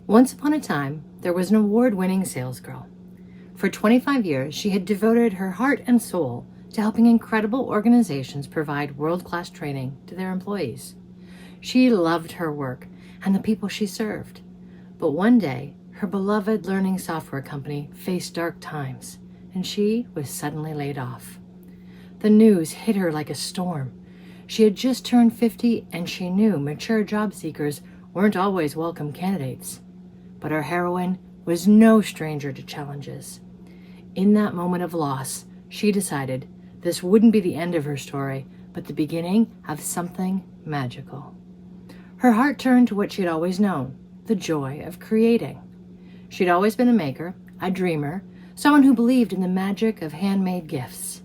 Once upon a time, there was an award-winning salesgirl. For 25 years, she had devoted her heart and soul to helping incredible organizations provide world-class training to their employees. She loved her work and the people she served. But one day, her beloved learning software company faced dark times, and she was suddenly laid off. The news hit her like a storm. She had just turned 50, and she knew mature job seekers weren't always welcome candidates. But our heroine was no stranger to challenges. In that moment of loss, she decided this wouldn't be the end of her story, but the beginning of something magical. Her heart turned to what she had always known, the joy of creating. She'd always been a maker, a dreamer, someone who believed in the magic of handmade gifts.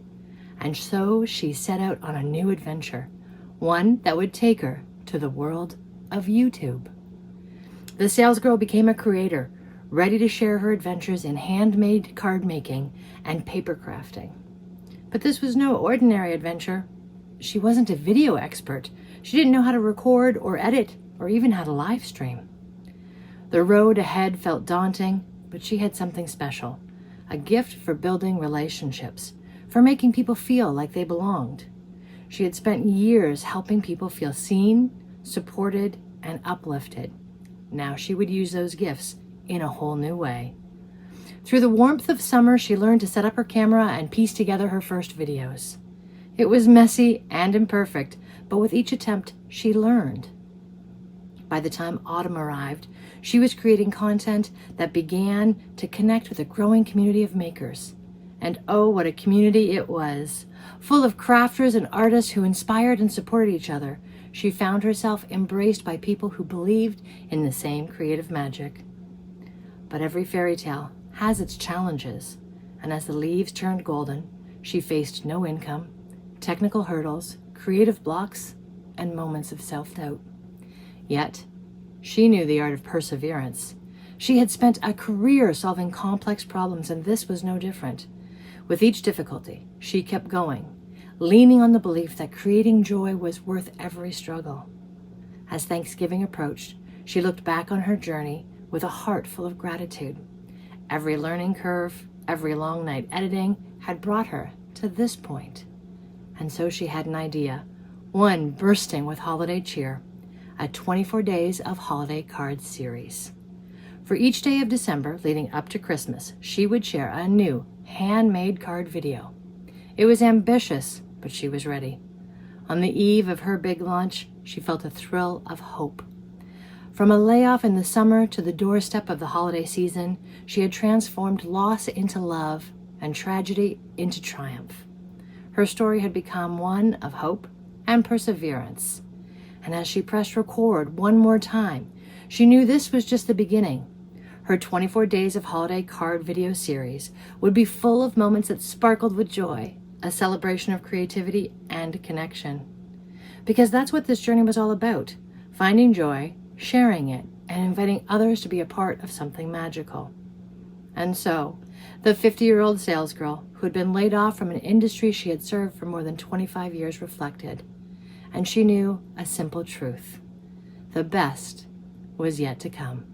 And so she set out on a new adventure, one that would take her to the world of YouTube. The salesgirl became a creator, ready to share her adventures in handmade card making and paper crafting. But this was no ordinary adventure. She wasn't a video expert. She didn't know how to record or edit or even how to live stream. The road ahead felt daunting, but she had something special, a gift for building relationships, for making people feel like they belonged. She had spent years helping people feel seen, supported, and uplifted. Now she would use those gifts in a whole new way. Through the warmth of summer, she learned to set up her camera and piece together her first videos. It was messy and imperfect, but with each attempt, she learned. By the time autumn arrived, she was creating content that began to connect with a growing community of makers. And oh, what a community it was! Full of crafters and artists who inspired and supported each other, she found herself embraced by people who believed in the same creative magic. But every fairy tale has its challenges, and as the leaves turned golden, she faced no income, technical hurdles, creative blocks, and moments of self-doubt. Yet, she knew the art of perseverance. She had spent a career solving complex problems, and this was no different. With each difficulty, she kept going, leaning on the belief that creating joy was worth every struggle. As Thanksgiving approached, she looked back on her journey with a heart full of gratitude. Every learning curve, every long night editing had brought her to this point. And so she had an idea, one bursting with holiday cheer, a 24 Days of Holiday Cards series. For each day of December leading up to Christmas, she would share a new handmade card video. It was ambitious, but she was ready. On the eve of her big launch, she felt a thrill of hope. From a layoff in the summer to the doorstep of the holiday season, she had transformed loss into love and tragedy into triumph. Her story had become one of hope and perseverance. And as she pressed record one more time, she knew this was just the beginning. Her 24 Days of Holiday Card video series would be full of moments that sparkled with joy, a celebration of creativity and connection. Because that's what this journey was all about, finding joy, sharing it, and inviting others to be a part of something magical. And so, the 50-year-old salesgirl who had been laid off from an industry she had served for more than 25 years reflected, and she knew a simple truth: the best was yet to come.